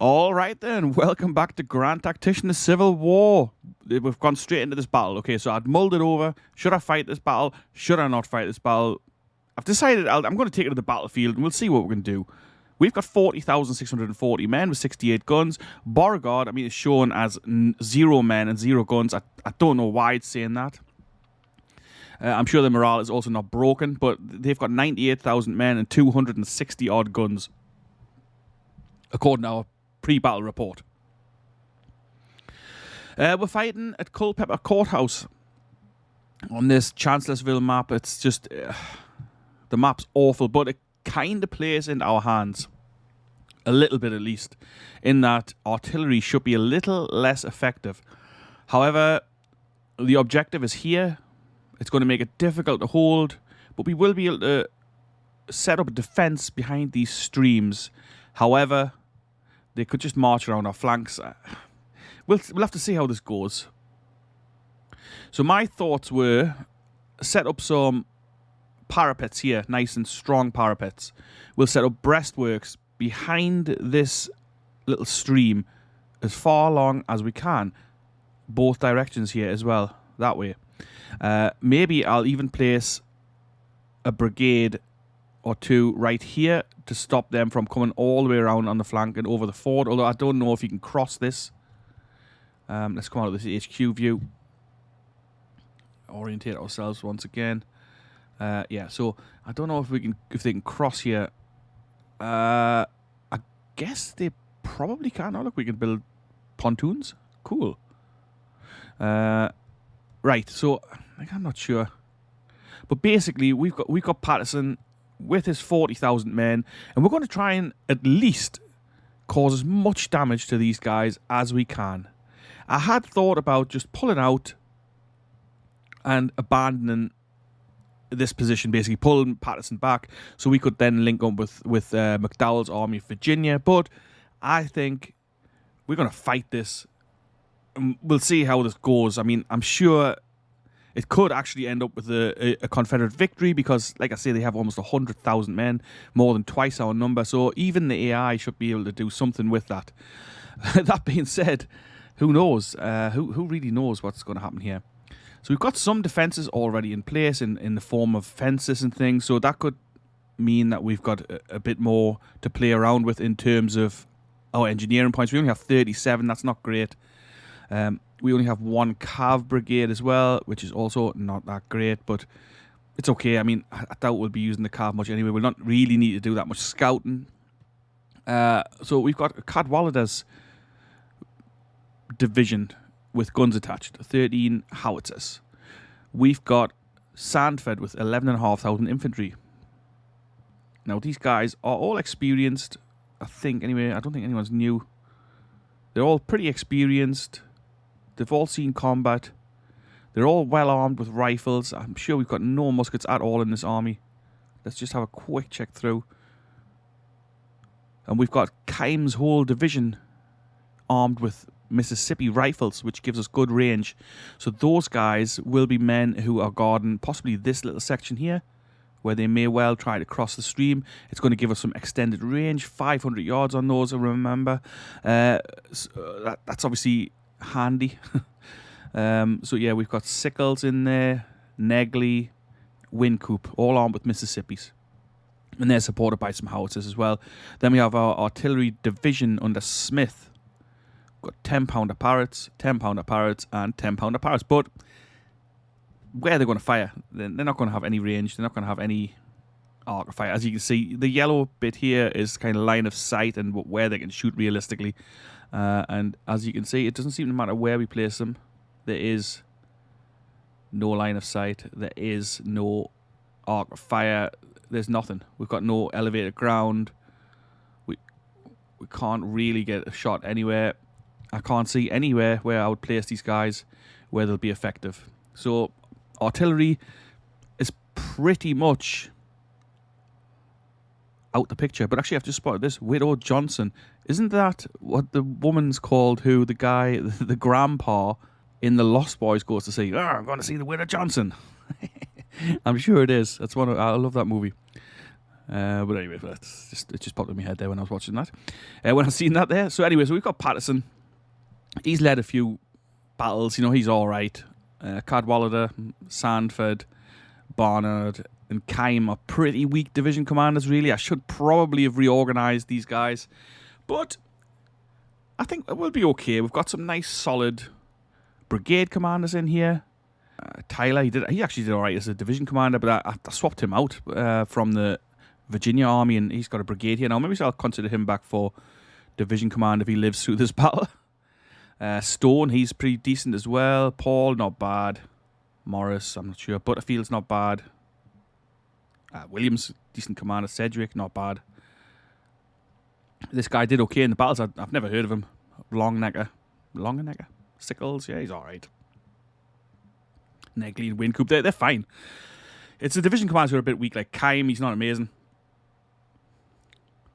All right then, welcome back to Grand Tactician, the Civil War. We've gone straight into this battle. Okay, so I'd mulled it over. Should I fight this battle? Should I not fight this battle? I've decided I'm going to take it to the battlefield and we'll see what we can do. We've got 40,640 men with 68 guns. Beauregard, is shown as 0 men and 0 guns. I don't know why it's saying that. I'm sure the morale is also not broken, but they've got 98,000 men and 260 odd guns, according to our pre-battle report. We're fighting at Culpeper Courthouse on this Chancellorsville map. It's just the map's awful, but it kind of plays in our hands a little bit, at least, in that artillery should be a little less effective. However, the objective is here. It's going to make it difficult to hold, but we will be able to set up a defense behind these streams. However, they could just march around our flanks. We'll have to see how this goes. So my thoughts were set up some parapets here, nice and strong parapets. We'll set up breastworks behind this little stream as far along as we can. Both directions here as well, that way. Maybe I'll even place a brigade or two right here to stop them from coming all the way around on the flank and over the ford, although I don't know if you can cross this. Let's come out of this HQ view. Orientate ourselves once again. Yeah, so I don't know if they can cross here. I guess they probably can. Oh, look, we can build pontoons. Cool. Right, so I'm not sure, but basically we've got Patterson with his 40,000 men, and we're going to try and at least cause as much damage to these guys as we can. I had thought about just pulling out and abandoning this position, basically pulling Patterson back so we could then link up with McDowell's Army of Virginia, but I think we're going to fight this. We'll see how this goes. I'm sure it could actually end up with a Confederate victory because, like I say, they have almost 100,000 men, more than twice our number. So even the AI should be able to do something with that. That being said, who knows? Who really knows what's going to happen here? So we've got some defenses already in place in the form of fences and things. So that could mean that we've got a bit more to play around with in terms of our engineering points. We only have 37. That's not great. We only have 1 cav brigade as well, which is also not that great, but it's okay. I doubt we'll be using the cav much anyway. We'll not really need to do that much scouting. So we've got Cadwallader's division with guns attached, 13 howitzers. We've got Sandford with 11,500 infantry. Now, these guys are all experienced, I think, anyway. I don't think anyone's new. They're all pretty experienced. They've all seen combat. They're all well armed with rifles. I'm sure we've got no muskets at all in this army. Let's just have a quick check through. And we've got Keim's whole division armed with Mississippi rifles, which gives us good range. So those guys will be men who are guarding possibly this little section here, where they may well try to cross the stream. It's going to give us some extended range, 500 yards on those, I remember. So that's obviously handy. So yeah, we've got Sickles in there, Negley, Wincoop, all armed with Mississippis. And they're supported by some howitzers as well. Then we have our artillery division under Smith. We've got 10-pounder Parrots, 10-pounder Parrots, and 10-pounder Parrots. But where they're going to fire, they're not going to have any range. They're not going to have any arc of fire. As you can see, the yellow bit here is kind of line of sight and where they can shoot realistically. And as you can see, it doesn't seem to matter where we place them. There is no line of sight. There is no arc of fire. There's nothing. We've got no elevated ground. We can't really get a shot anywhere. I can't see anywhere where I would place these guys where they'll be effective. So artillery is pretty much out the picture. But actually, I've just spotted this. Widow Johnson. Isn't that what the woman's called who the guy, the grandpa in The Lost Boys goes to see? Oh, I'm going to see the Widow Johnson. I'm sure it is. That's I love that movie. But anyway, it just popped in my head there when I was watching that. When I seen that there. So anyway, so we've got Patterson. He's led a few battles. You know, he's all right. Cadwallader, Sandford, Barnard, and Keim are pretty weak division commanders, really. I should probably have reorganised these guys. But I think we'll be okay. We've got some nice, solid brigade commanders in here. Tyler, he actually did all right as a division commander, but I swapped him out from the Virginia Army, and he's got a brigade here now. Maybe I'll consider him back for division command if he lives through this battle. Stone, he's pretty decent as well. Paul, not bad. Morris, I'm not sure. Butterfield's not bad. Williams, decent commander. Cedric, not bad. This guy did okay in the battles. I've never heard of him. Longenecker. Sickles, yeah, he's all right. Negley and Wincoop, they're fine. It's the division commanders who are a bit weak. Like Keim, he's not amazing.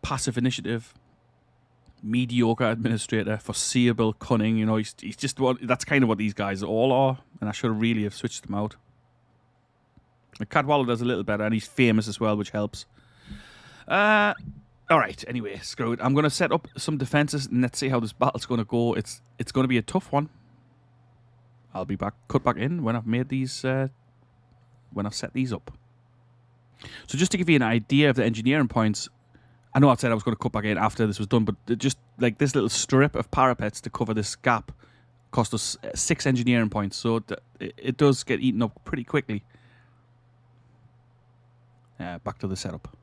Passive initiative. Mediocre administrator. Foreseeable, cunning. You know, he's just that's kind of what these guys all are. And I should really have switched them out. Cadwallader does a little better, and he's famous as well, which helps. All right, anyway, screw it. I'm going to set up some defenses, and let's see how this battle's going to go. It's going to be a tough one. I'll be cut back in when I've made these, when I've set these up. So just to give you an idea of the engineering points, I know I said I was going to cut back in after this was done, but just like this little strip of parapets to cover this gap cost us 6 engineering points, so it does get eaten up pretty quickly. Back to the setup.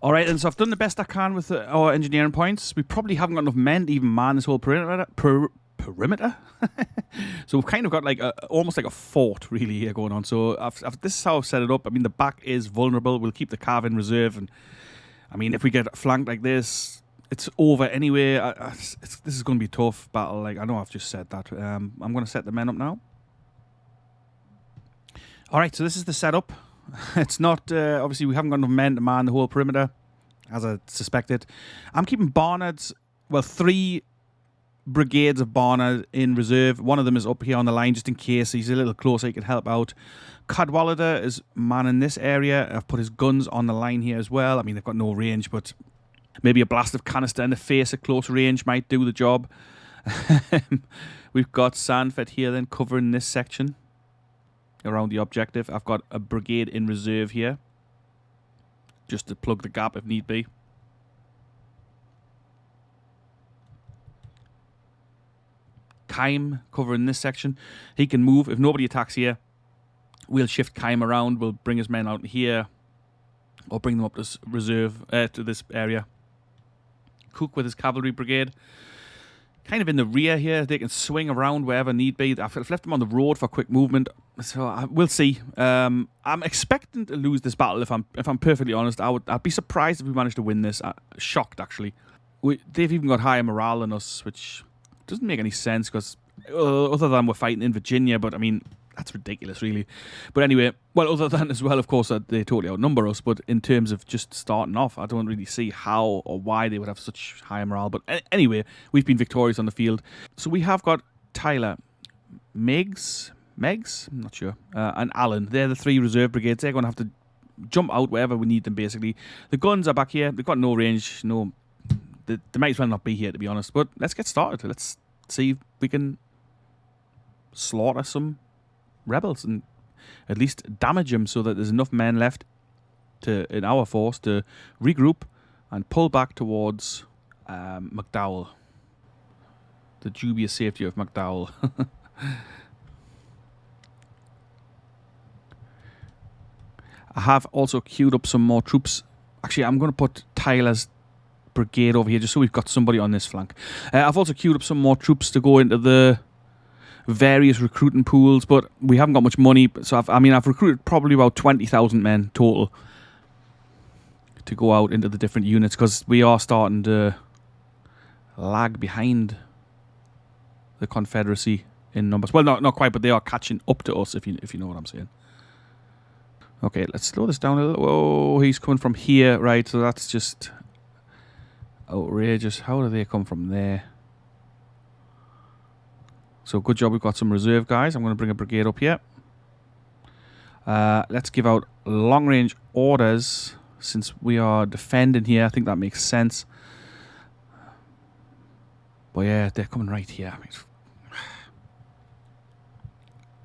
All right, and so I've done the best I can with our engineering points. We probably haven't got enough men to even man this whole perimeter. So we've kind of got like almost like a fort really here going on. So this is how I've set it up. I mean, the back is vulnerable. We'll keep the cav in reserve, and I mean, if we get flanked like this, it's over anyway. This is going to be a tough battle. Like I know I've just said that. I'm going to set the men up now. All right, so this is the setup. It's not, obviously we haven't got enough men to man the whole perimeter, as I suspected. I'm keeping Barnard's, 3 brigades of Barnard in reserve. One of them is up here on the line just in case he's a little closer, he can help out. Cadwallader is manning this area. I've put his guns on the line here as well. I mean, they've got no range, but maybe a blast of canister in the face at close range might do the job. We've got Sandford here then covering this section around the objective. I've got a brigade in reserve here just to plug the gap if need be. Keim covering this section. He can move. If nobody attacks here, we'll shift Keim around. We'll bring his men out here or bring them up to reserve to this area. Cook with his cavalry brigade kind of in the rear here. They can swing around wherever need be. I've left them on the road for quick movement, so we'll see. I'm expecting to lose this battle. If I'm perfectly honest, I'd be surprised if we managed to win this. Shocked actually. They've even got higher morale than us, which doesn't make any sense because other than we're fighting in Virginia, but I mean that's ridiculous really. But anyway, well, other than as well, of course, that they totally outnumber us, but in terms of just starting off, I don't really see how or why they would have such high morale. But anyway, we've been victorious on the field. So we have got Tyler, Megs, I'm not sure, and Allen. They're the 3 reserve brigades. They're going to have to jump out wherever we need them, basically. The guns are back here. They've got no range, they might as well not be here, to be honest. But let's get started. Let's see if we can slaughter some rebels and at least damage them so that there's enough men left in our force to regroup and pull back towards McDowell. The dubious safety of McDowell. I have also queued up some more troops. Actually, I'm going to put Tyler's brigade over here just so we've got somebody on this flank. I've also queued up some more troops to go into the various recruiting pools, but we haven't got much money, so I've recruited probably about 20,000 men total to go out into the different units because we are starting to lag behind the Confederacy in numbers. Well, not quite, but they are catching up to us, if you know what I'm saying. Okay, let's slow this down a little. Whoa, he's coming from here, right? So that's just outrageous. How do they come from there? So good job, we've got some reserve guys. I'm going to bring a brigade up here. Let's give out long-range orders since we are defending here. I think that makes sense. But yeah, they're coming right here. I mean,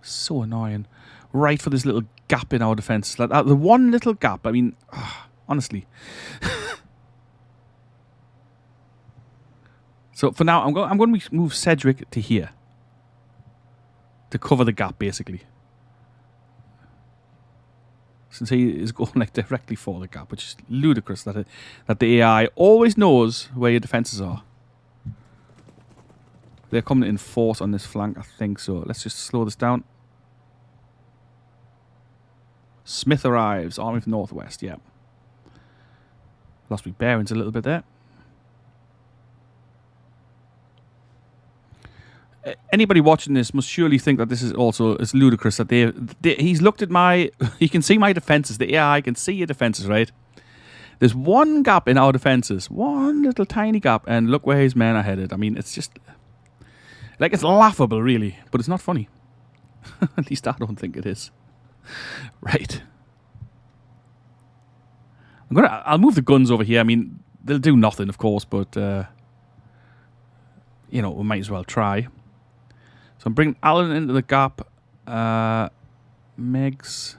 so annoying. Right for this little gap in our defence. Like the one little gap. I mean, honestly. So for now, I'm going to move Cedric to here to cover the gap, basically. Since he is going like directly for the gap, which is ludicrous that the AI always knows where your defences are. They're coming in force on this flank, I think so. Let's just slow this down. Smith arrives, Army of the Northwest, yeah. Lost my bearings a little bit there. Anybody watching this must surely think that this is also ludicrous that he's looked at my... He can see my defences. The AI can see your defences, right? There's one gap in our defences. One little tiny gap. And look where his men are headed. I mean, it's just... Like, it's laughable, really. But it's not funny. At least I don't think it is. Right. I'll move the guns over here. I mean, they'll do nothing, of course, but... you know, we might as well try. So I'm bringing Alan into the gap. Megs.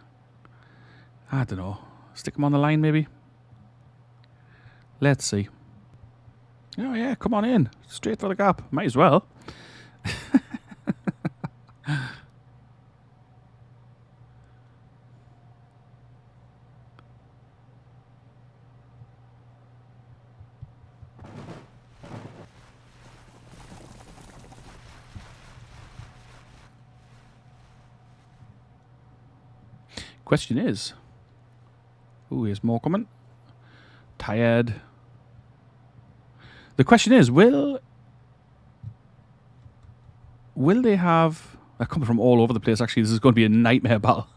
I don't know. Stick him on the line, maybe. Let's see. Oh, yeah, come on in. Straight for the gap. Might as well. Question is... Ooh, here's more coming. Tired. The question is, will they have... They're coming from all over the place, actually. This is going to be a nightmare battle.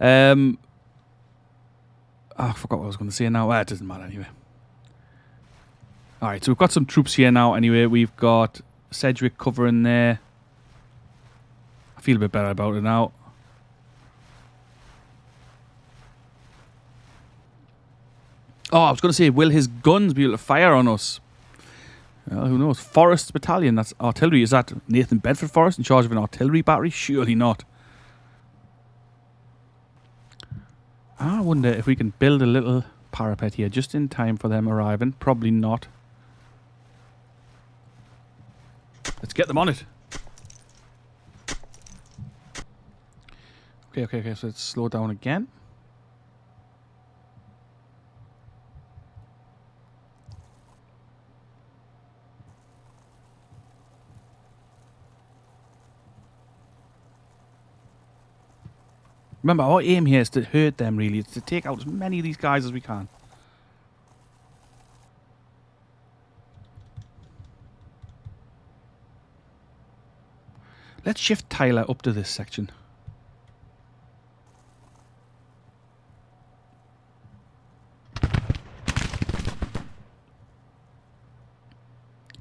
I forgot what I was going to say now. It doesn't matter anyway. Alright, so we've got some troops here now anyway. We've got Cedric covering there. I feel a bit better about it now. Oh, I was going to say, will his guns be able to fire on us? Well, who knows? Forest Battalion, that's artillery. Is that Nathan Bedford Forrest in charge of an artillery battery? Surely not. I wonder if we can build a little parapet here just in time for them arriving. Probably not. Let's get them on it. Okay, so let's slow down again. Remember, our aim here is to hurt them, really. It's to take out as many of these guys as we can. Let's shift Tyler up to this section.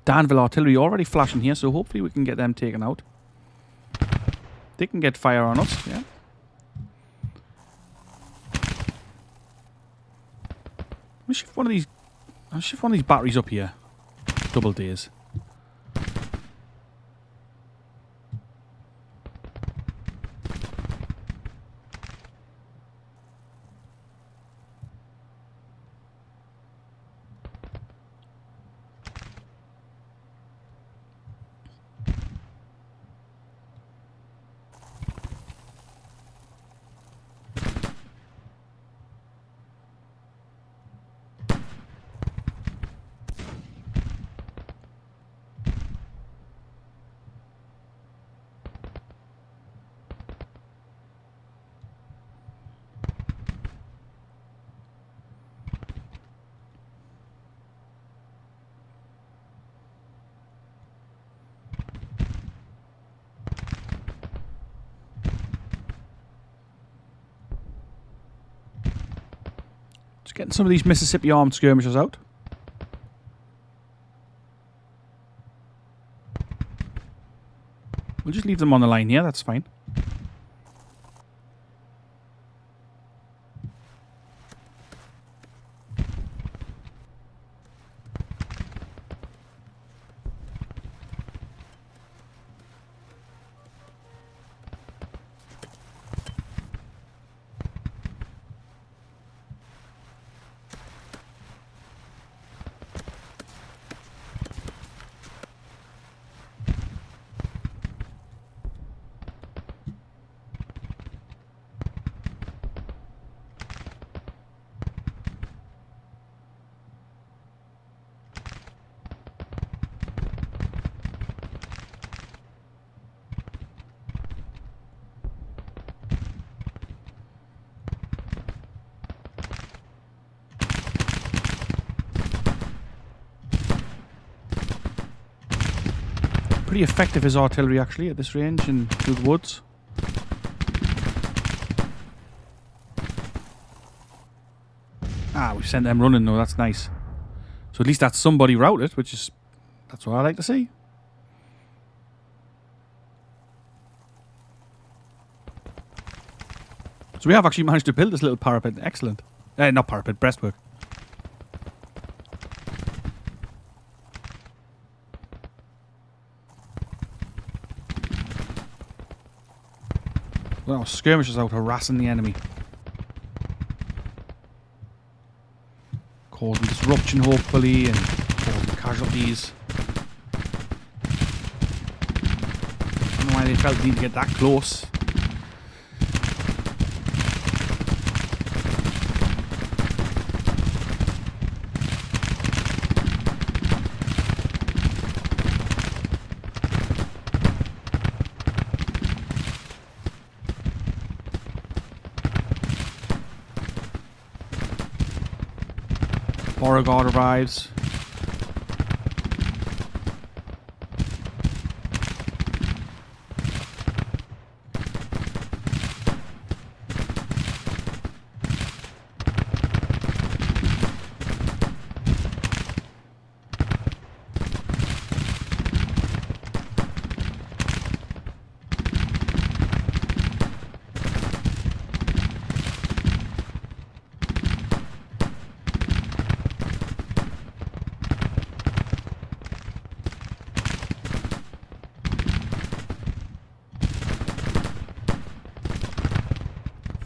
Danville artillery already flashing here, so hopefully we can get them taken out. They can get fire on us, yeah. I'll shift one of these batteries up here. Double days. Just getting some of these Mississippi armed skirmishers out. We'll just leave them on the line here, that's fine. Pretty effective his artillery actually at this range and through the woods. Ah, we sent them running though, that's nice. So at least that's somebody routed, that's what I like to see. So we have actually managed to build this little parapet. Excellent. Not parapet, breastwork. Well, skirmishers out harassing the enemy. Causing disruption, hopefully, and causing casualties. I don't know why they felt the need to get that close. Beauregard arrives.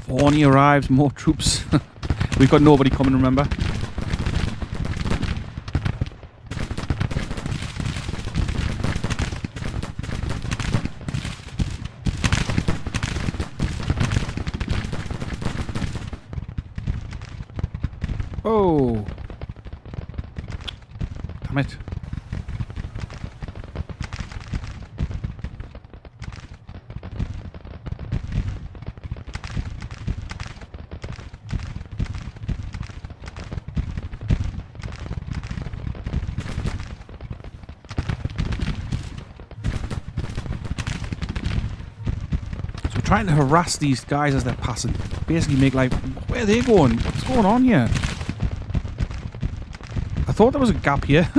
Forney arrives, more troops. We've got nobody coming, remember? Oh. Damn it. Trying to harass these guys as they're passing. Basically make like, where are they going? What's going on here? I thought there was a gap here.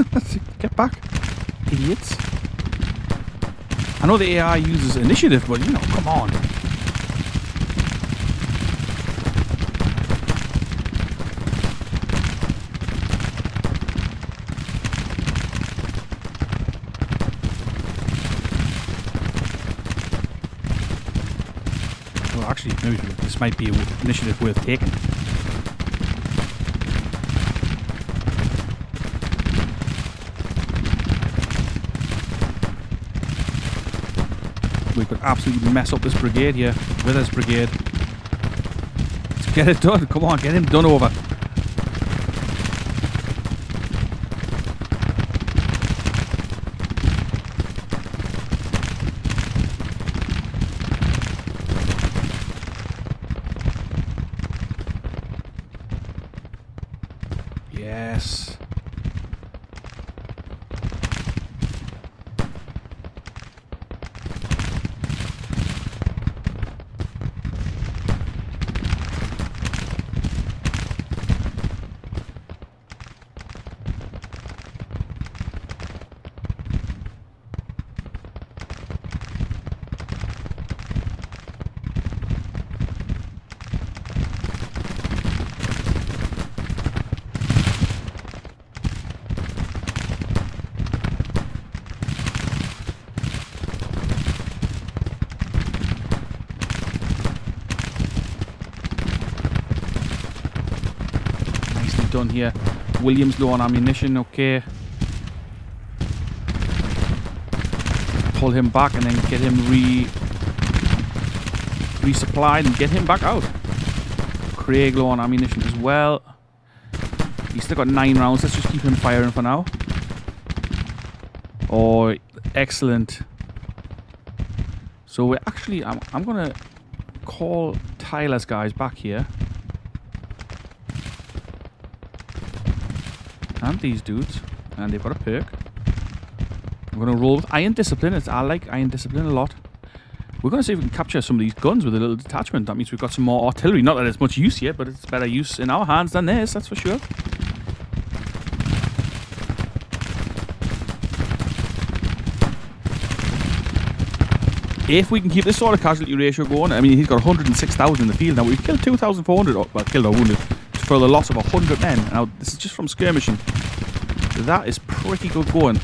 Get back, idiots. I know the AI uses initiative, but you know, come on. Actually, maybe this might be an initiative worth taking. We could absolutely mess up this brigade here. With this brigade. Let's get it done. Come on, get him done over. Yes. Done here. Williams low on ammunition, okay. Pull him back and then get him resupplied and get him back out. Craig low on ammunition as well. He's still got 9 rounds. Let's just keep him firing for now. Oh, excellent. So we're actually, I'm gonna call Tyler's guys back here. And these dudes, and they've got a perk. We're going to roll with Iron Discipline. I like Iron Discipline a lot. We're going to see if we can capture some of these guns with a little detachment. That means we've got some more artillery. Not that it's much use yet, but it's better use in our hands than theirs, that's for sure. If we can keep this sort of casualty ratio going, I mean, he's got 106,000 in the field now. We've killed 2,400, well, killed or wounded, for the loss of 100 men. Now, this is just from skirmishing. That is pretty good going.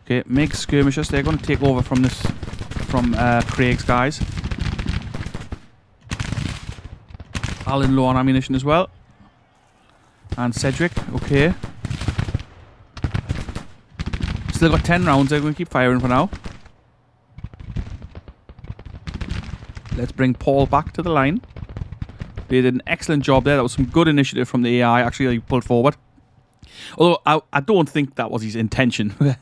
Okay, MiG skirmishers, they're going to take over from this, from Craig's guys. Alan low on ammunition as well. And Cedric, okay. Still got 10 rounds, they're going to keep firing for now. Let's bring Paul back to the line. They did an excellent job there. That was some good initiative from the AI, actually, he pulled forward. Although, I don't think that was his intention.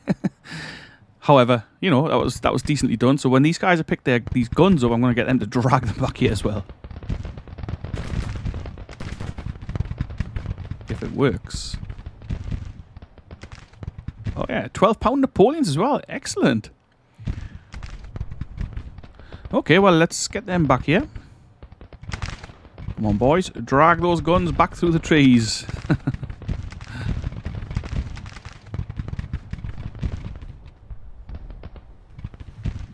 However, you know, that was decently done. So when these guys have picked these guns up, I'm going to get them to drag them back here as well. If it works. Oh yeah, 12-pound Napoleons as well. Excellent. Okay, well, let's get them back here. Come on, boys. Drag those guns back through the trees.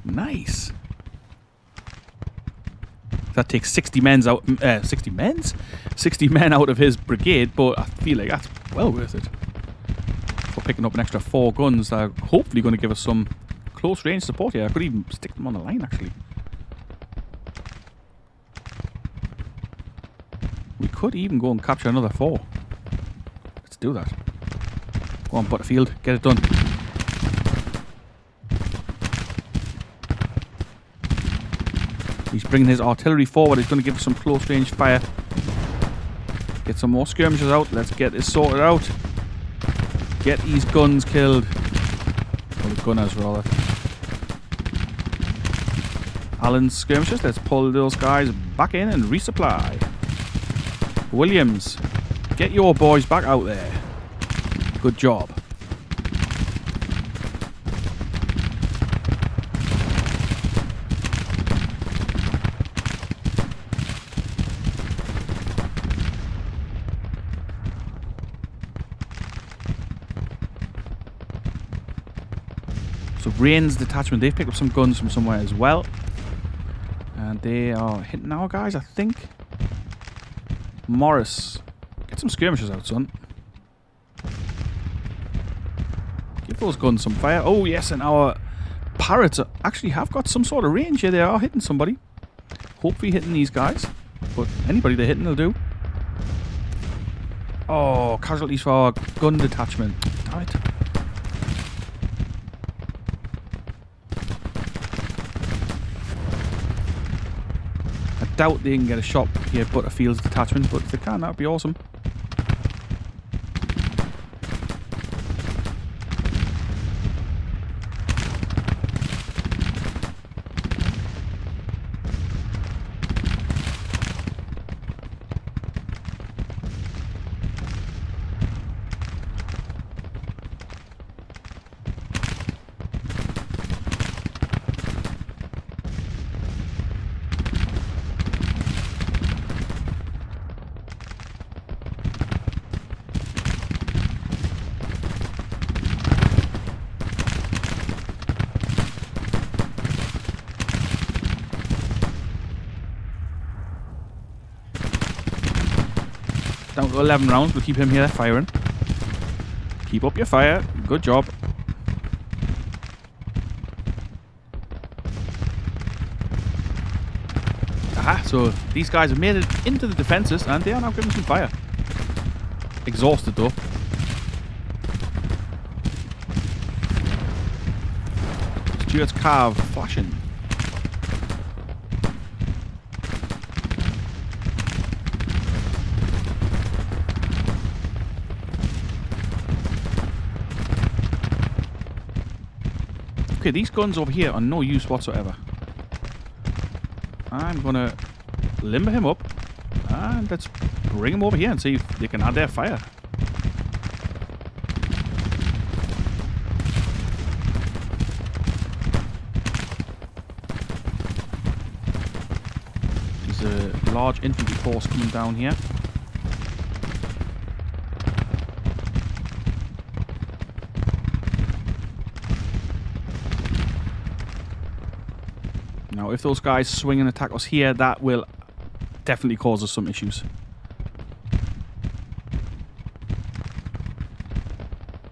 Nice. That takes 60 men out. 60 men out of his brigade, but I feel like that's well worth it. For picking up an extra 4 guns, that are hopefully going to give us some close range support here. I could even stick them on the line, actually. We could even go and capture another 4. Let's do that. Go on, Butterfield, get it done. He's bringing his artillery forward. He's going to give us some close range fire. Get some more skirmishers out. Let's get this sorted out. Get these guns killed. Or the gunners, rather. Alan's skirmishers. Let's pull those guys back in and resupply. Williams, get your boys back out there. Good job. So Rain's detachment, they've picked up some guns from somewhere as well. And they are hitting our guys, I think. Morris, get some skirmishers out, son. Give those guns some fire. Oh, yes, and our parrots actually have got some sort of range here. They are hitting somebody. Hopefully hitting these guys. But anybody they're hitting will do. Oh, casualties for our gun detachment. Damn it. I doubt they can get a shot here, Butterfield's detachment, but if they can, that would be awesome. Down to 11 rounds. We'll keep him here firing. Keep up your fire. Good job. Aha, so these guys have made it into the defences and they are now giving some fire. Exhausted though. Stuart's carve flashing. Okay, these guns over here are no use whatsoever. I'm gonna limber him up and let's bring him over here and see if they can add their fire. large infantry force coming down here. Now, if those guys swing and attack us here, that will definitely cause us some issues.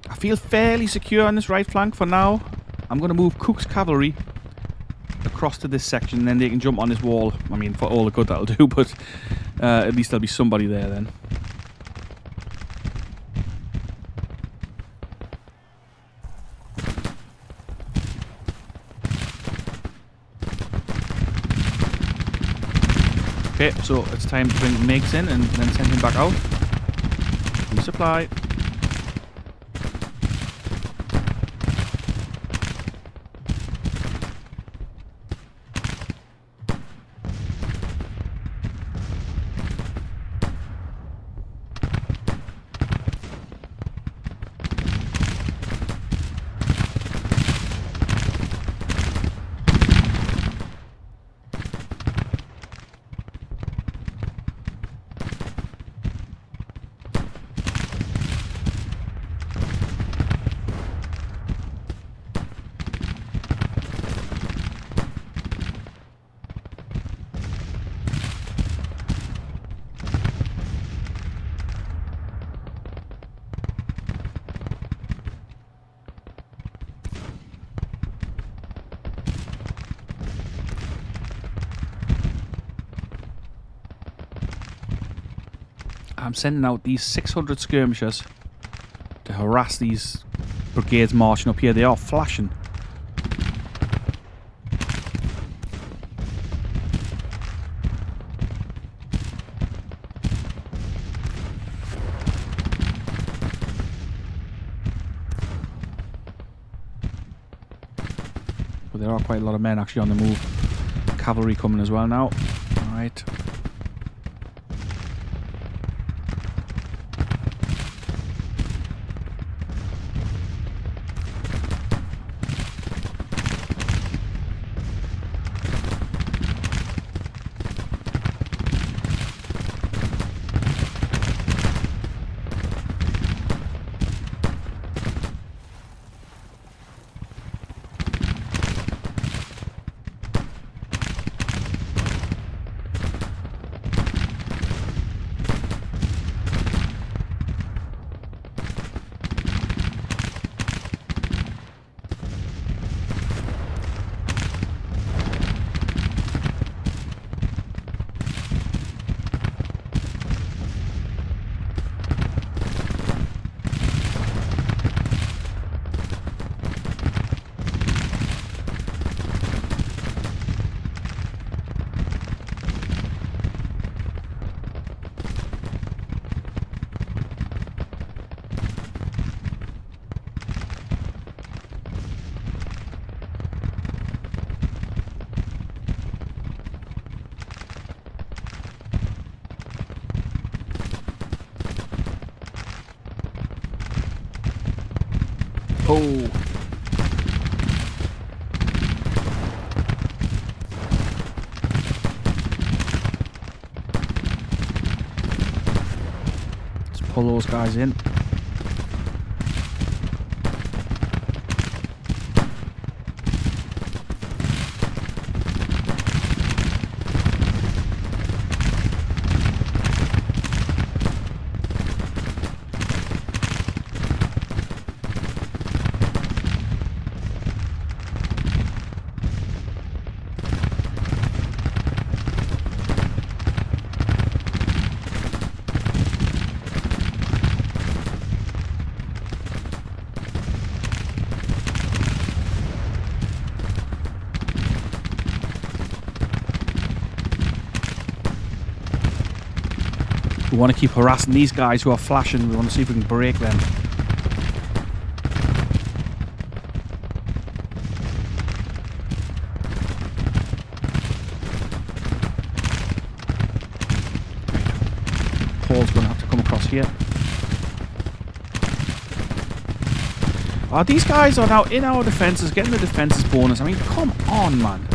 I feel fairly secure on this right flank for now. I'm going to move Cook's cavalry across to this section, and then they can jump on this wall. I mean, for all the good that'll do, but at least there'll be somebody there then. Okay, so it's time to bring Meigs in and then send him back out. Resupply. I'm sending out these 600 skirmishers to harass these brigades marching up here. They are flashing. But there are quite a lot of men actually on the move. Cavalry coming as well now. Alright. Oh. Let's pull those guys in. We want to keep harassing these guys who are flashing. We want to see if we can break them. Paul's going to have to come across here. These guys are now in our defences, getting the defences bonus. I mean, come on, man.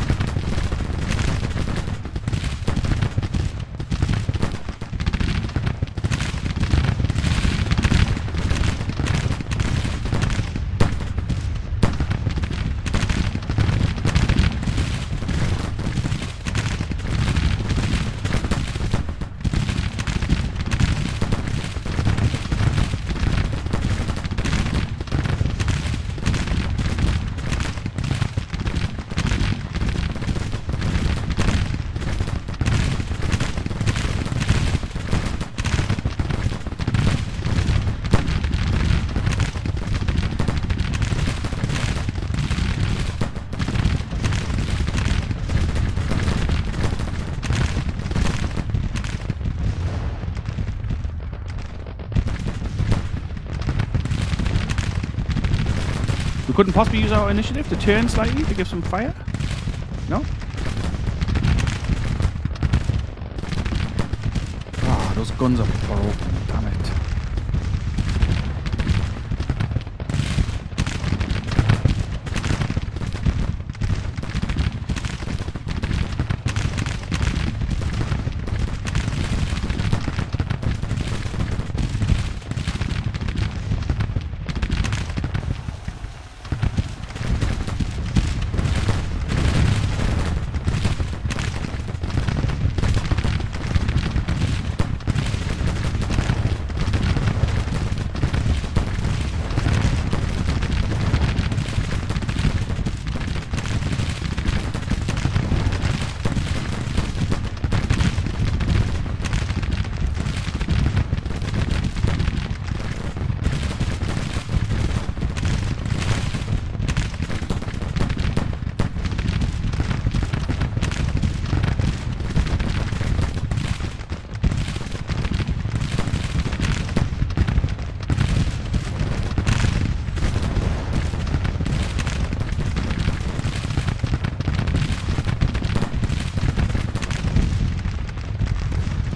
We couldn't possibly use our initiative to turn slightly to give some fire? No? Ah, those guns are broken, damn it.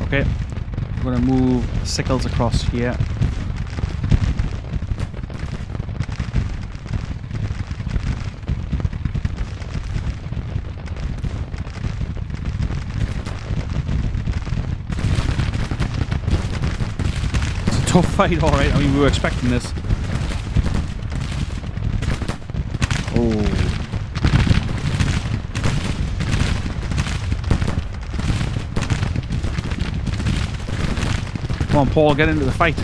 Okay, I'm going to move sickles across here. It's a tough fight, alright. I mean, we were expecting this. Oh. Come on, Paul, get into the fight.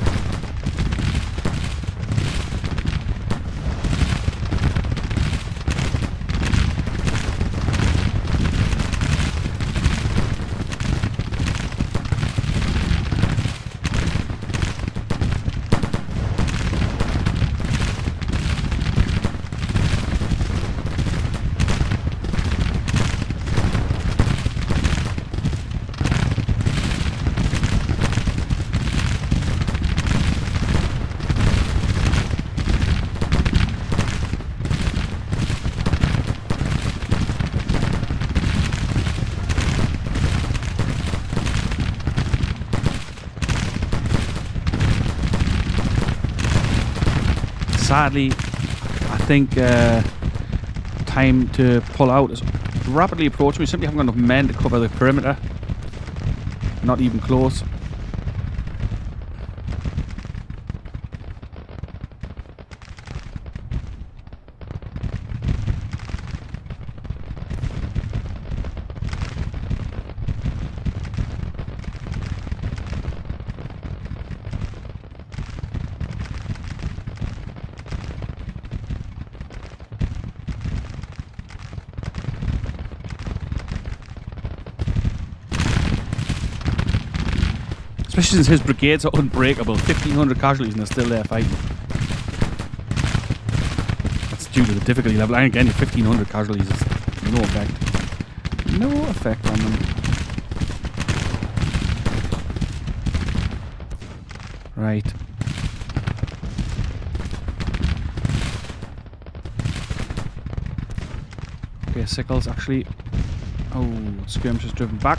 Sadly, I think time to pull out is rapidly approaching. We simply haven't got enough men to cover the perimeter. Not even close. Especially since his brigades are unbreakable. 1,500 casualties and they're still there fighting. That's due to the difficulty level. And again, 1,500 casualties is no effect. No effect on them. Right. Okay, sickles actually. Oh, skirmish is driven back.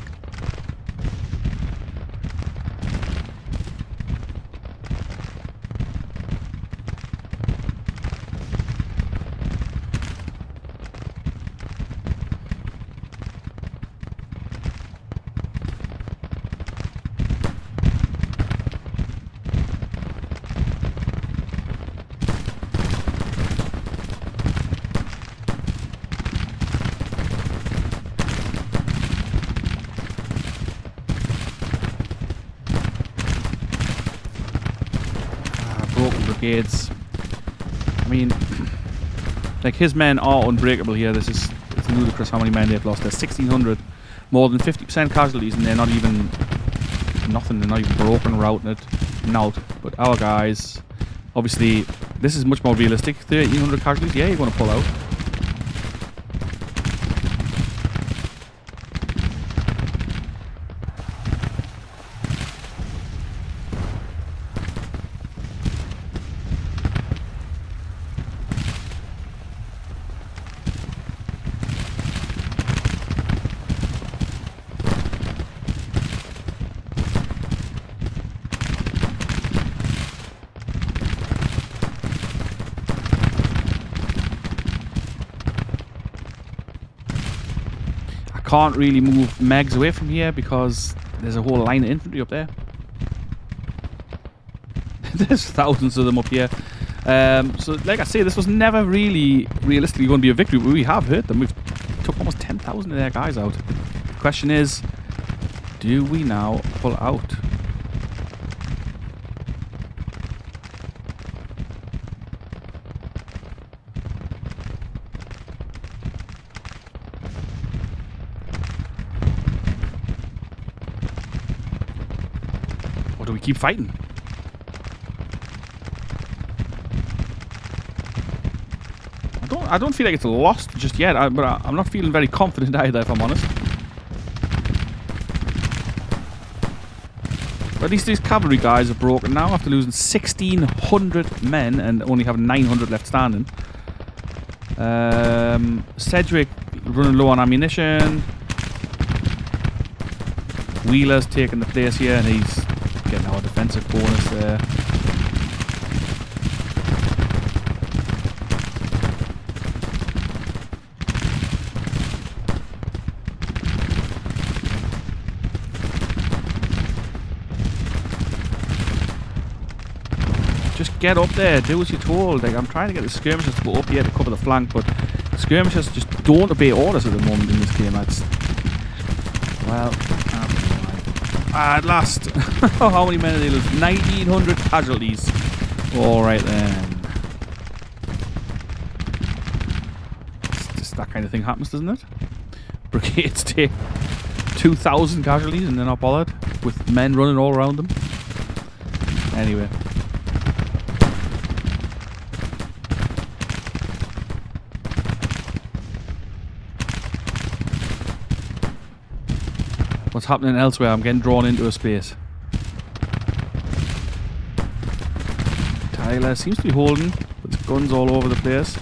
Brigades. I mean, like his men are unbreakable here. It's ludicrous how many men they've lost. There's 1,600, more than 50% casualties, and they're not even nothing. They're not even broken, routing it, out. But our guys, obviously, this is much more realistic. 1,300 casualties. Yeah, you're going to pull out. can't really move megs away from here because there's a whole line of infantry up there. There's thousands of them up here. So, like I say, this was never really realistically going to be a victory, but we have hurt them. We've took almost 10,000 of their guys out. The question is, do we now pull out? Or do we keep fighting? I don't feel like it's lost just yet, but I'm not feeling very confident either, if I'm honest. But at least these cavalry guys are broken now after losing 1,600 men and only having 900 left standing. Sedgwick running low on ammunition. Wheeler's taking the place here and he's getting our defensive bonus there. Just get up there, do what you're told. Like, I'm trying to get the skirmishers to go up here to cover the flank, but skirmishers just don't obey orders at the moment in this game. Well, at last. How many men are they lose? 1,900 casualties. Alright then. It's just that kind of thing happens, doesn't it? Brigades take 2,000 casualties and they're not bothered, with men running all around them. Anyway. What's happening elsewhere? I'm getting drawn into a space. Tyler seems to be holding, but there's guns all over the place.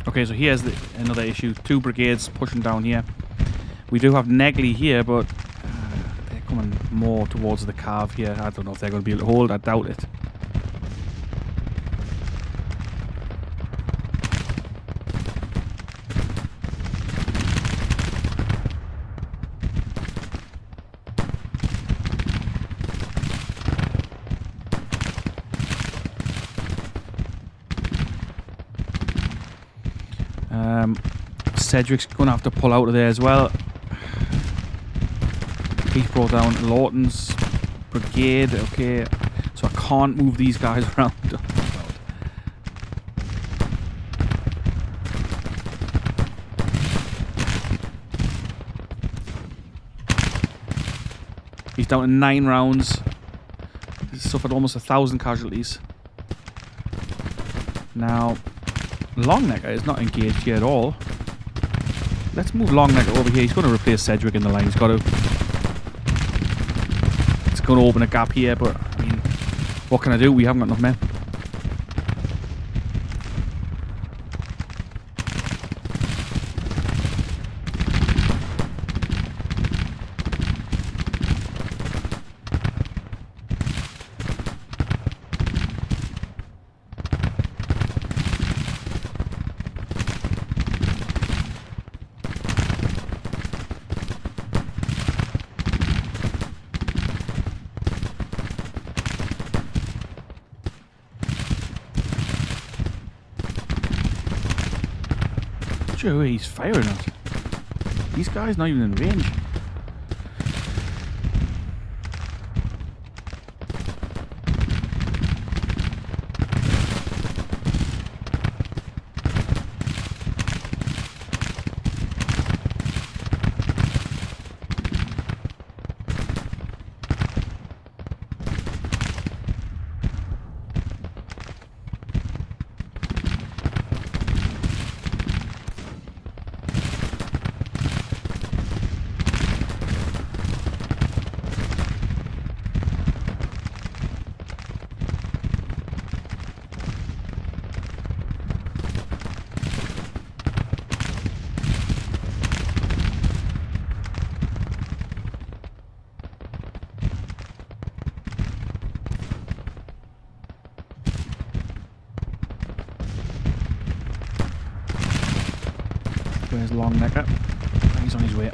Okay, so here's another issue. 2 brigades pushing down here. We do have Negley here, but they're coming more towards the Cav here. I don't know if they're going to be able to hold. I doubt it. Cedric's going to have to pull out of there as well. He's brought down Lawton's brigade. Okay, so I can't move these guys around. Oh, he's down to 9 rounds. He's suffered almost 1,000 casualties. Now, Longnecker is not engaged here at all. Let's move Longnecker over here. He's going to replace Sedgwick in the line. He's got to. It's going to open a gap here, but I mean, what can I do? We haven't got enough men. Sure who he's firing at. These guys not even in range. Where's Longnecker? He's on his way.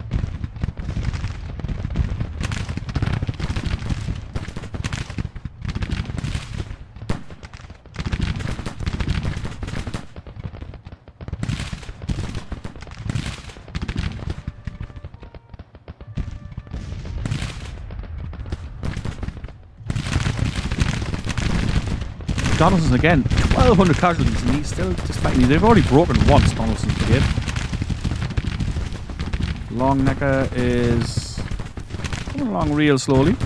Donaldson's again, 1,200 casualties, and he's still just fighting. They've already broken once, Donaldson's brigade. Longnecker is coming along real slowly.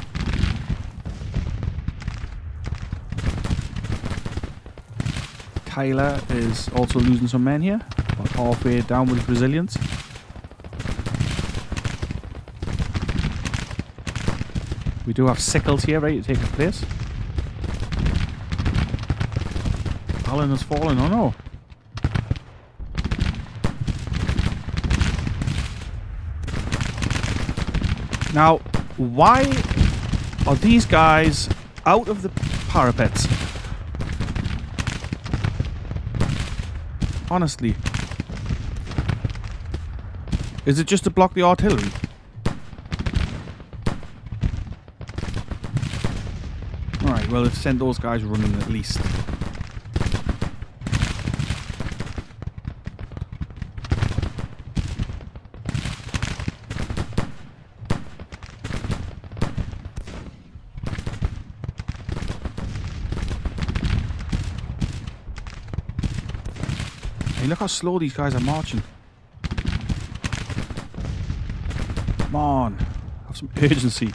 Tyler is also losing some men here, about halfway down with his Brazilians. We do have sickles here ready to take his place. Alan has fallen, oh no. Now, why are these guys out of the parapets? Honestly. Is it just to block the artillery? Alright, well, let's send those guys running at least. Look how slow these guys are marching. Come on. Have some urgency.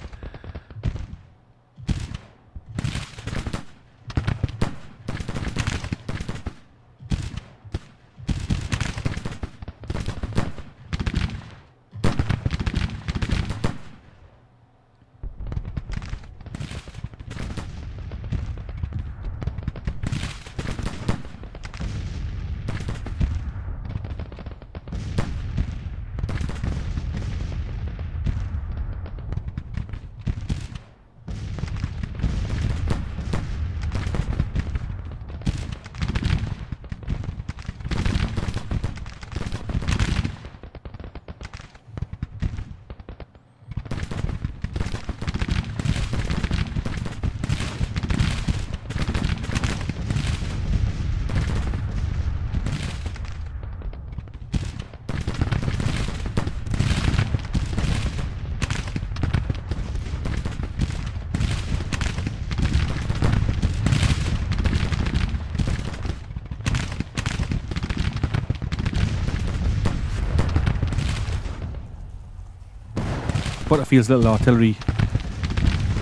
Butterfield's little artillery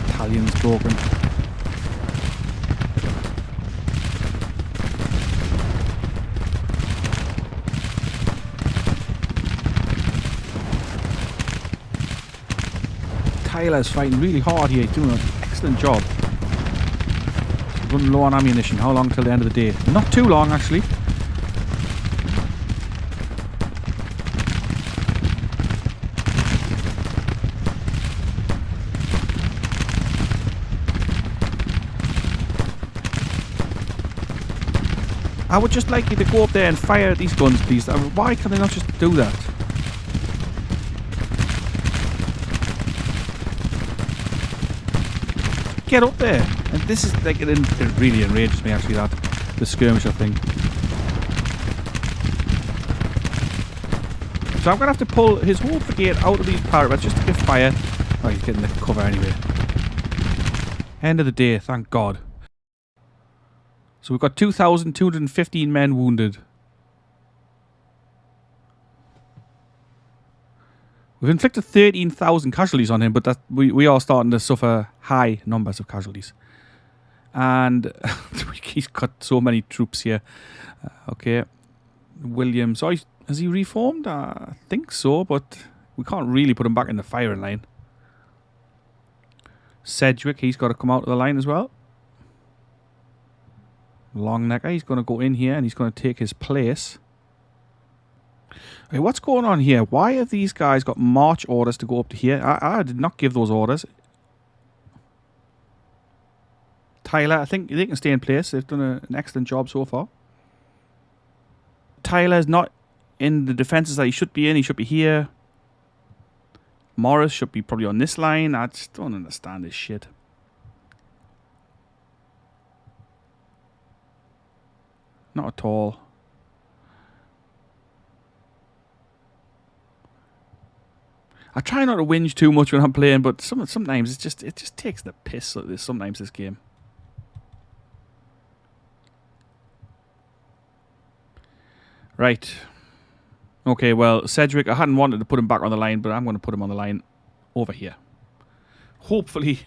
battalion's broken. Tyler's fighting really hard here. He's doing an excellent job. He's running low on ammunition. How long till the end of the day? Not too long, actually. I would just like you to go up there and fire at these guns, please. Why can they not just do that? Get up there! And this is like, it really enrages me actually, that the skirmisher thing. So I'm gonna have to pull his whole brigade out of these parapets just to get fire. Oh, he's getting the cover anyway. End of the day, thank God. So we've got 2,215 men wounded. We've inflicted 13,000 casualties on him, but that we are starting to suffer high numbers of casualties. And he's got so many troops here. Okay. William, so has he reformed? I think so, but we can't really put him back in the firing line. Sedgwick, he's got to come out of the line as well. Longnecker, he's going to go in here and he's going to take his place. Okay, what's going on here? Why have these guys got march orders to go up to here? I did not give those orders. Tyler, I think they can stay in place. They've done an excellent job so far. Tyler's not in the defences that he should be in. He should be here. Morris should be probably on this line. I just don't understand this shit. Not at all. I try not to whinge too much when I'm playing, but sometimes it just takes the piss like this. Sometimes this game. Right. Okay, well, Cedric, I hadn't wanted to put him back on the line, but I'm going to put him on the line over here. Hopefully,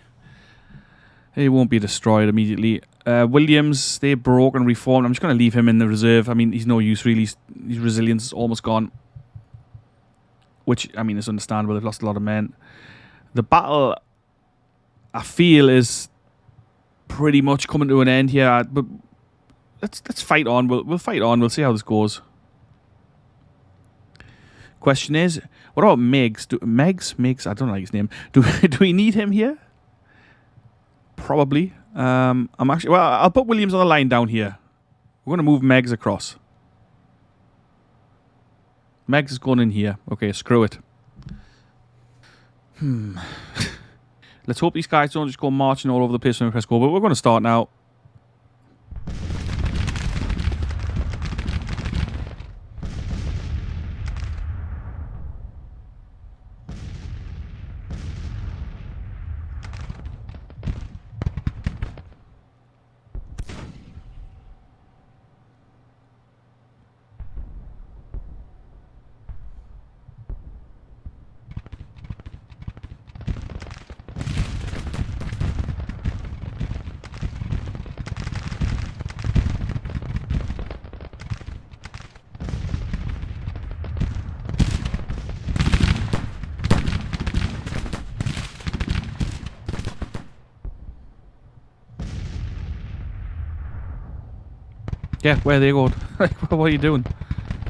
he won't be destroyed immediately. Williams, they broke and reformed. I'm just going to leave him in the reserve. I mean, he's no use, really. His resilience is almost gone. Which, I mean, is understandable. They've lost a lot of men. The battle, I feel, is pretty much coming to an end here. But let's fight on. We'll fight on. We'll see how this goes. Question is, what about Meigs? Meigs? I don't like his name. Do we need him here? Probably. I'll put Williams on the line down here. We're going to move Meigs across. Meigs is going in here. Okay, screw it. Let's hope these guys don't just go marching all over the place when we press go. But we're going to start now. Yeah, where are they going? What are you doing?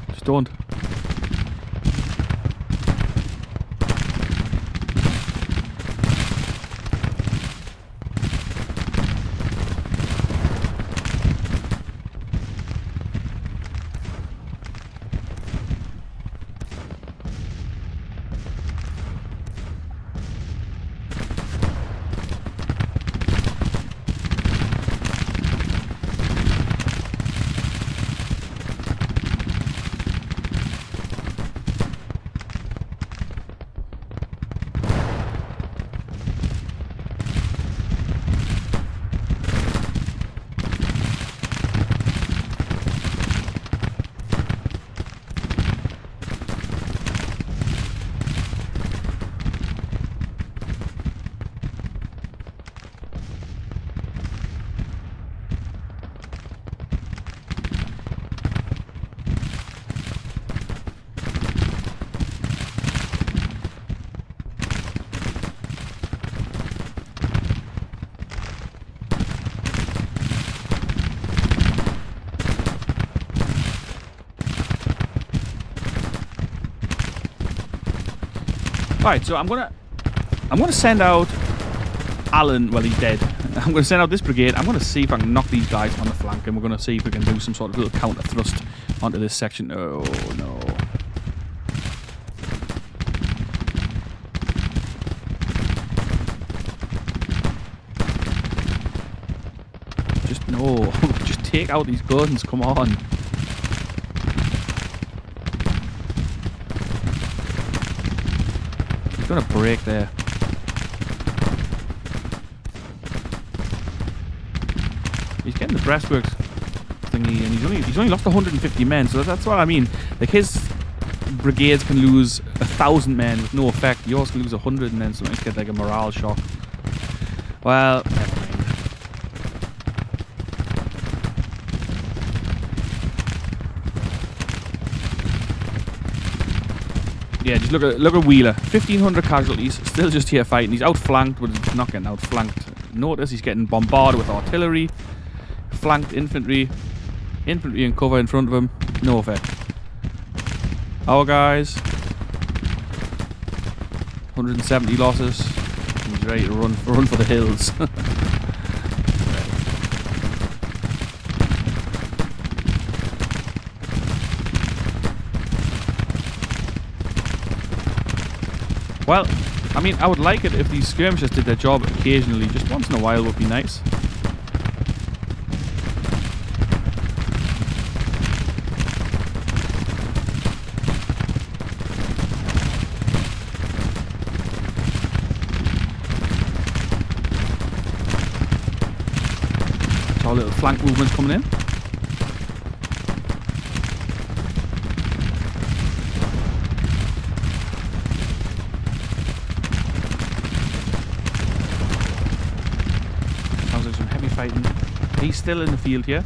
Just don't. Right, so I'm gonna send out Alan. Well, he's dead. I'm gonna send out this brigade. I'm gonna see if I can knock these guys on the flank, and we're gonna see if we can do some sort of little counter thrust onto this section. Oh no! Just no! Just take out these guns. Come on! He's gonna break there. He's getting the breastworks thingy, and he's only lost 150 men. So that's what I mean. Like his brigades can lose 1,000 men with no effect. Yours can lose 100 and then sometimes get like a morale shock. Well, never mind. Yeah, just look at Wheeler. 1,500 casualties, still just here fighting. He's outflanked, but he's not getting outflanked. Notice he's getting bombarded with artillery, flanked infantry and cover in front of him. No effect. Our guys, 170 losses. He's ready to run for the hills. Well, I mean, I would like it if these skirmishers did their job occasionally. Just once in a while would be nice. So our little flank movement coming in. Fighting. He's still in the field here.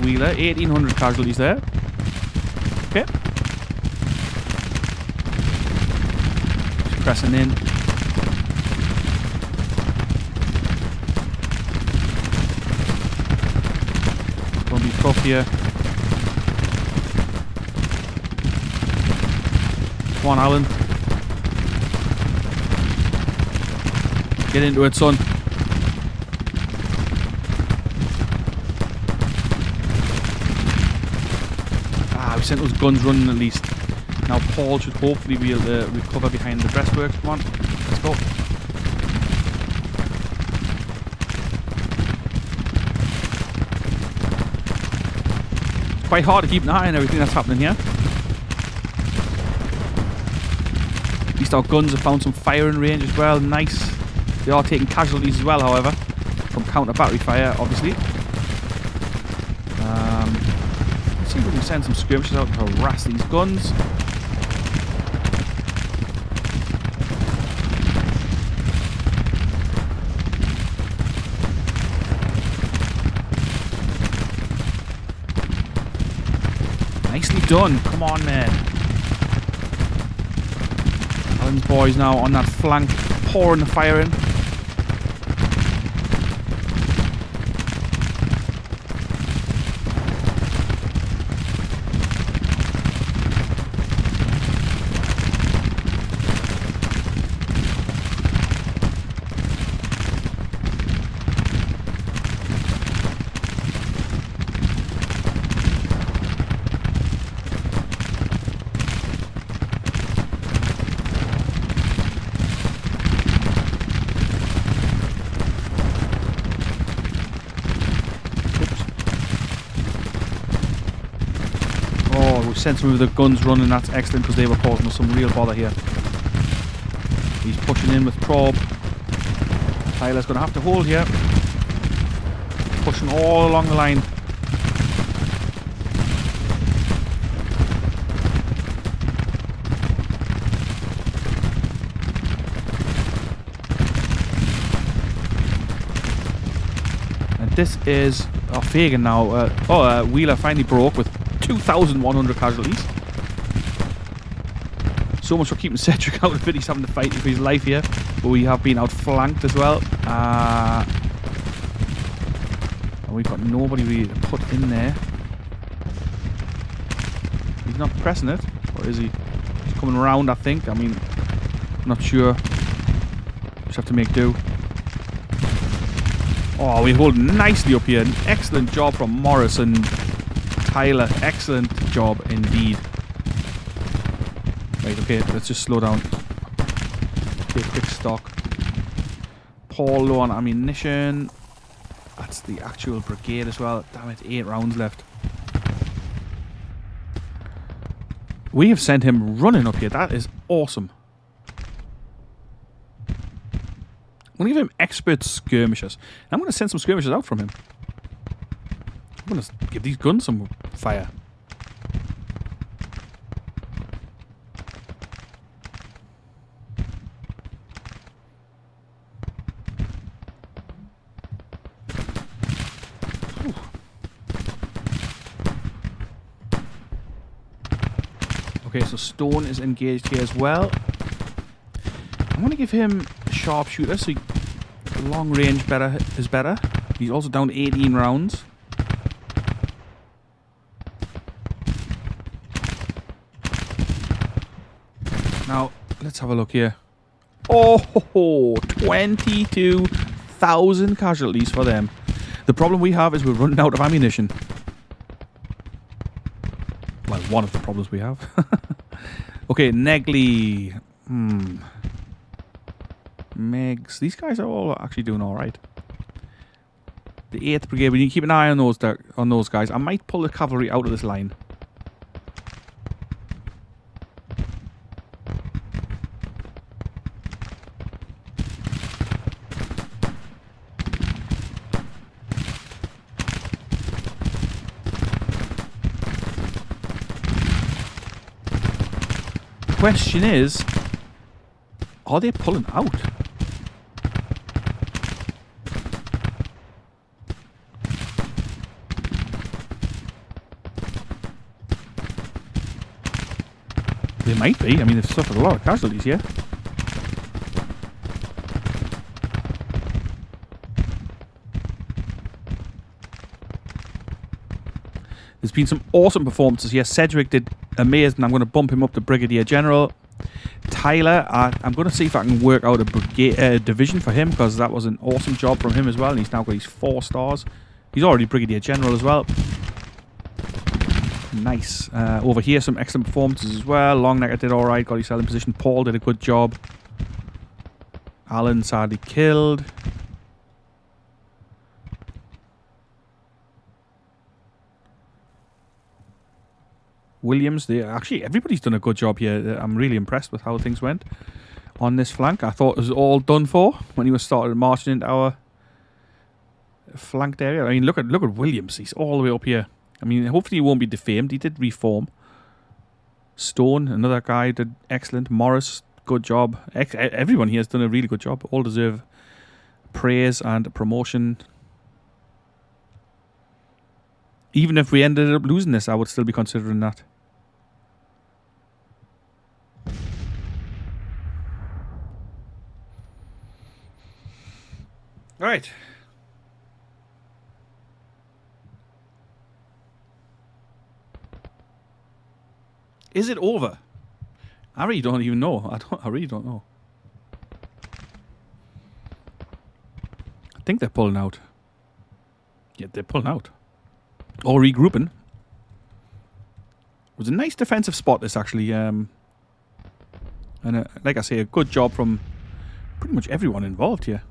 Wheeler, 1,800 casualties there. Okay. Just pressing in. It's going to be tough here. Come on, Alan. Get into it, son. We sent those guns running at least. Now Paul should hopefully be able to recover behind the breastworks. Come on, let's go. It's quite hard to keep an eye on everything that's happening here. At least our guns have found some firing range as well. Nice. They are taking casualties as well, however, from counter battery fire, obviously. See if we can send some skirmishers out to harass these guns. Nicely done. Come on, man. Alan's boys now on that flank, pouring the fire in. Sent some of the guns running, that's excellent because they were causing us some real bother here. He's pushing in with Probe. Tyler's going to have to hold here. Pushing all along the line. And this is Fagan now. Wheeler finally broke with 2,100 casualties. So much for keeping Cedric out of it. He's having to fight for his life here. But we have been outflanked as well. And we've got nobody really to put in there. He's not pressing it. Or is he? He's coming around, I think. I mean, I'm not sure. Just have to make do. Oh, we hold nicely up here. An excellent job from Morris and Tyler, excellent job indeed. Right, okay, let's just slow down. Okay, quick stock. Paul low on ammunition. That's the actual brigade as well. Damn it, 8 rounds left. We have sent him running up here. That is awesome. I'm going to give him expert skirmishers. I'm going to send some skirmishers out from him. I'm going to give these guns some fire. Ooh. Okay, so Stone is engaged here as well. I'm going to give him a sharpshooter, so long range is better. He's also down to 18 rounds. Now, let's have a look here. Oh, 22,000 casualties for them. The problem we have is we're running out of ammunition. Well, one of the problems we have. Okay, Negley. Megs. These guys are all actually doing alright. The 8th Brigade, we need to keep an eye on those guys. I might pull the cavalry out of this line. The question is, are they pulling out? They might be. I mean, they've suffered a lot of casualties here. There's been some awesome performances here. Cedric did amazing. I'm going to bump him up to Brigadier General. Tyler, I'm going to see if I can work out a division for him, because that was an awesome job from him as well. And he's now got his 4 stars. He's already Brigadier General as well. Nice. Over here, some excellent performances as well. Longnecker did alright, got his selling position. Paul did a good job. Alan sadly killed. Williams, actually everybody's done a good job here. I'm really impressed with how things went on this flank. I thought it was all done for when he was started marching into our flanked area. I mean, look at Williams. He's all the way up here. I mean, hopefully he won't be defamed. He did reform. Stone, another guy, did excellent. Morris, good job. Everyone here has done a really good job. All deserve praise and promotion. Even if we ended up losing this, I would still be considering that. All right. Is it over? I really don't even know. I really don't know. I think they're pulling out. Yeah, they're pulling out. Or regrouping. It was a nice defensive spot, this actually. And like I say, a good job from pretty much everyone involved here.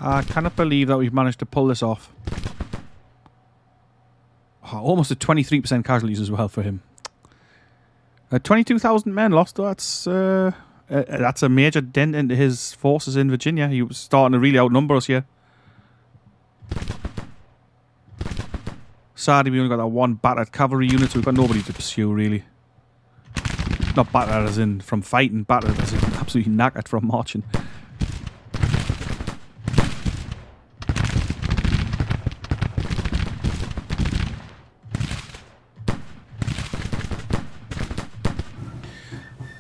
I cannot believe that we've managed to pull this off. Oh, almost a 23% casualties as well for him. 22,000 men lost, though. That's a major dent into his forces in Virginia. He was starting to really outnumber us here. Sadly, we only got that one battered cavalry unit, so we've got nobody to pursue, really. Not battered as in from fighting, battered as in absolutely knackered from marching.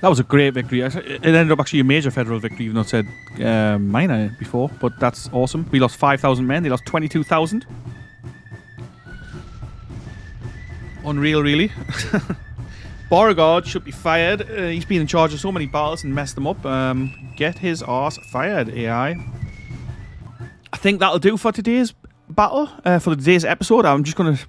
That was a great victory. It ended up actually a major federal victory, even though it said minor before. But that's awesome. We lost 5,000 men. They lost 22,000. Unreal, really. Beauregard should be fired. He's been in charge of so many battles and messed them up. Get his arse fired, AI. I think that'll do for today's battle, for today's episode.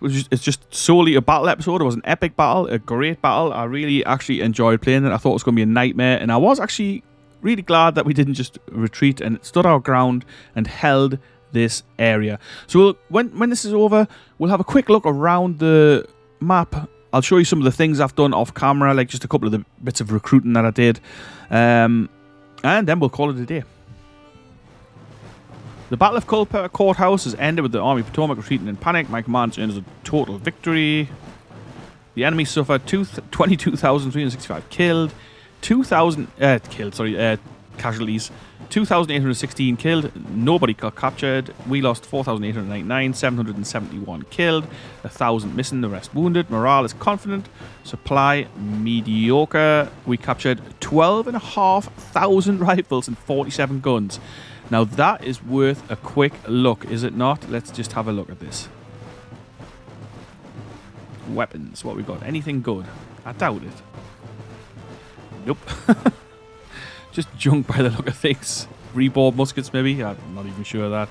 It's just solely a battle episode. It was an epic battle, a great battle. I really actually enjoyed playing it. I thought it was going to be a nightmare, and I was actually really glad that we didn't just retreat and stood our ground and held this area. So when this is over, we'll have a quick look around the map. I'll show you some of the things I've done off camera, like just a couple of the bits of recruiting that I did, and then we'll call it a day. The Battle of Culpeper Courthouse has ended with the Army of Potomac retreating in panic. My command earns a total victory. The enemy suffered 22,365 killed, casualties, 2,816 killed. Nobody got captured. We lost 4,899, 771 killed, 1,000 missing, the rest wounded. Morale is confident. Supply mediocre. We captured 12,500 rifles and 47 guns. Now that is worth a quick look, is it not? Let's just have a look at this. Weapons, what we got? Anything good? I doubt it. Nope. Just junk by the look of things. Rebore muskets, maybe. I'm not even sure of that.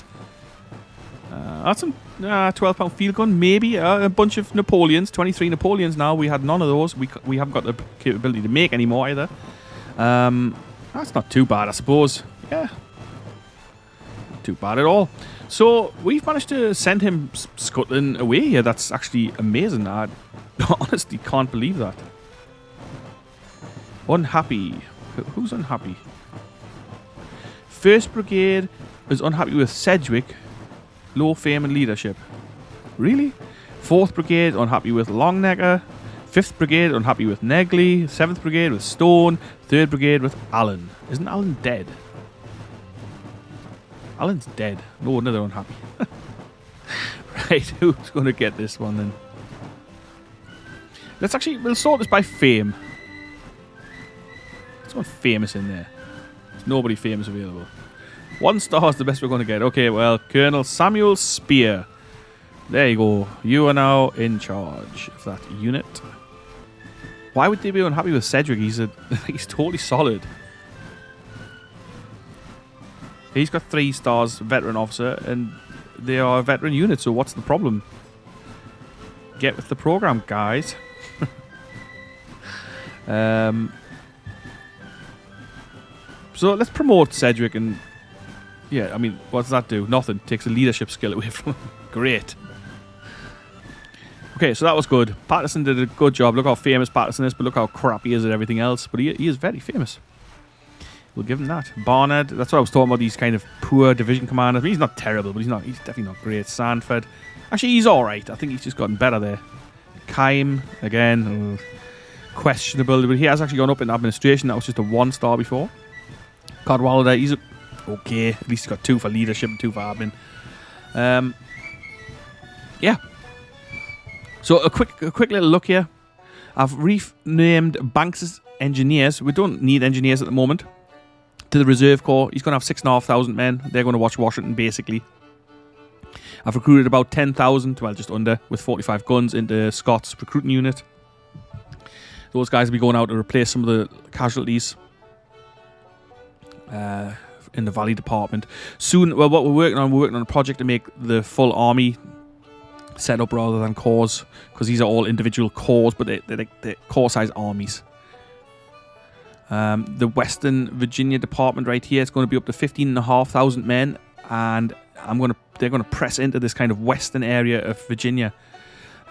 That's some 12-pound field gun, maybe. A bunch of Napoleons, 23 Napoleons now. We had none of those. We haven't got the capability to make any more either. That's not too bad, I suppose. Yeah. Not too bad at all. So, we've managed to send him scuttling away here. That's actually amazing. I honestly can't believe that. Unhappy. Who's unhappy? 1st Brigade is unhappy with Sedgwick. Low fame and leadership. Really? 4th Brigade unhappy with Longnecker. 5th Brigade unhappy with Negley. 7th Brigade with Stone. 3rd Brigade with Allen. Isn't Allen dead? Allen's dead. No wonder they're unhappy. Right, who's going to get this one then? We'll sort this by fame. There's someone famous in there. There's nobody famous available. 1 star is the best we're going to get. Okay, well, Colonel Samuel Spear. There you go. You are now in charge of that unit. Why would they be unhappy with Cedric? He's totally solid. He's got 3 stars, veteran officer, and they are a veteran unit, so what's the problem? Get with the program, guys. So let's promote Cedric and... Yeah, I mean, what does that do? Nothing. Takes a leadership skill away from him. Great. Okay, so that was good. Patterson did a good job. Look how famous Patterson is, but look how crap he is at everything else. But he is very famous. We'll give him that. Barnard, that's what I was talking about, these kind of poor division commanders. I mean, he's not terrible, but he's definitely not great. Sanford. Actually, he's alright. I think he's just gotten better there. Kime, again, questionable. But he has actually gone up in administration. That was just a 1 star before. Cadwallader, he's okay. At least he's got 2 for leadership and 2 for admin. Yeah. So a quick little look here. I've renamed Banks' engineers. We don't need engineers at the moment. To the Reserve Corps. He's going to have 6,500 men. They're going to watch Washington, basically. I've recruited about 10,000, well, just under, with 45 guns into Scott's recruiting unit. Those guys will be going out to replace some of the casualties in the Valley Department. Soon, well, what we're working on a project to make the full army set up rather than corps, because these are all individual corps, but they're corps-size armies. The Western Virginia Department right here is going to be up to 15,500 men, and they're going to press into this kind of western area of Virginia.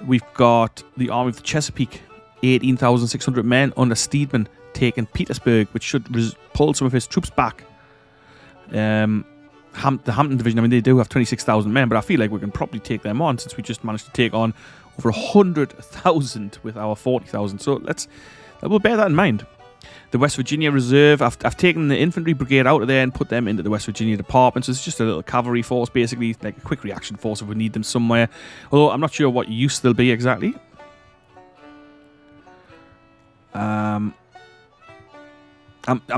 We've got the Army of the Chesapeake, 18,600 men under Steedman, taking Petersburg, which should pull some of his troops back. The Hampton Division, I mean, they do have 26,000 men, but I feel like we can probably take them on, since we just managed to take on over 100,000 with our 40,000. So we'll bear that in mind. The West Virginia Reserve, I've taken the infantry brigade out of there and put them into the West Virginia Department. So it's just a little cavalry force, basically, like a quick reaction force if we need them somewhere. Although I'm not sure what use they'll be exactly. I'm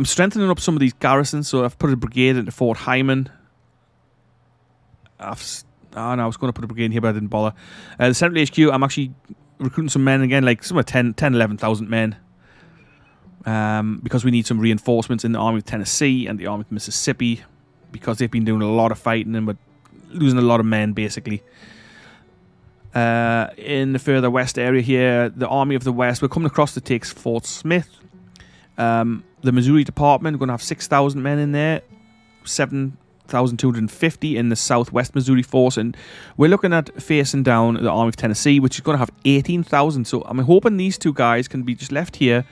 strengthening up some of these garrisons, so I've put a brigade into Fort Hyman. I was going to put a brigade in here, but I didn't bother. The Central HQ, I'm actually recruiting some men again, like somewhere 11,000 men. Because we need some reinforcements in the Army of Tennessee and the Army of Mississippi, because they've been doing a lot of fighting and we're losing a lot of men, basically. In the further west area here, the Army of the West, we're coming across to take Fort Smith. The Missouri Department, we're going to have 6,000 men in there, 7,250 in the Southwest Missouri Force, and we're looking at facing down the Army of Tennessee, which is going to have 18,000. So I'm hoping these two guys can be just left here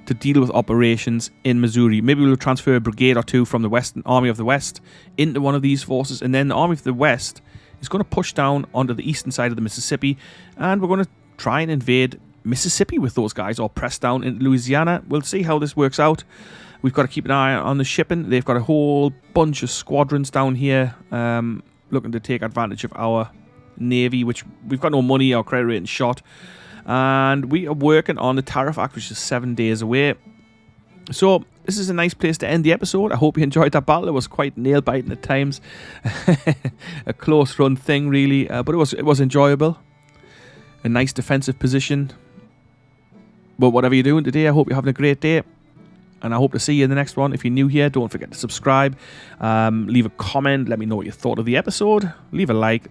to deal with operations in Missouri. Maybe we'll transfer a brigade or 2 from the Western Army of the West into one of these forces, and then the Army of the West is going to push down onto the eastern side of the Mississippi, and we're going to try and invade Mississippi with those guys, or press down in Louisiana. We'll see how this works out. We've got to keep an eye on the shipping. They've got a whole bunch of squadrons down here looking to take advantage of our navy, which we've got no money. Our credit rating shot. And we are working on the Tariff Act, which is 7 days away. So this is a nice place to end the episode. I hope you enjoyed that battle. It was quite nail-biting at times. A close-run thing, really. But it was enjoyable. A nice defensive position. But whatever you're doing today, I hope you're having a great day. and I hope to see you in the next one. If you're new here, don't forget to subscribe, leave a comment, let me know what you thought of the episode, leave a like.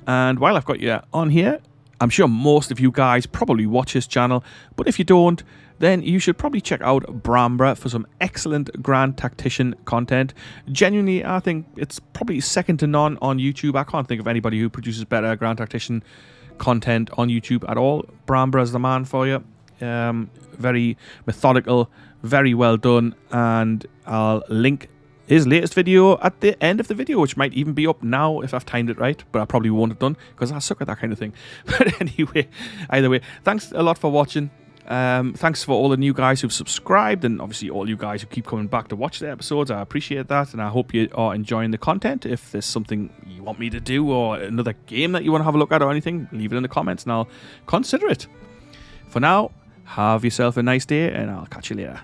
And while I've got you on here, I'm sure most of you guys probably watch this channel, but if you don't, then you should probably check out Brambra for some excellent Grand Tactician content. Genuinely, I think it's probably second to none on YouTube. I can't think of anybody who produces better Grand Tactician content on YouTube at all. Brambra is the man for you. Very methodical, very well done, and I'll link his latest video at the end of the video, which might even be up now if I've timed it right, but I probably won't have done because I suck at that kind of thing. But anyway, either way, thanks a lot for watching. Thanks for all the new guys who've subscribed, and obviously all you guys who keep coming back to watch the episodes. I appreciate that, and I hope you are enjoying the content. If there's something you want me to do or another game that you want to have a look at or anything, leave it in the comments and I'll consider it. For now, have yourself a nice day, and I'll catch you later.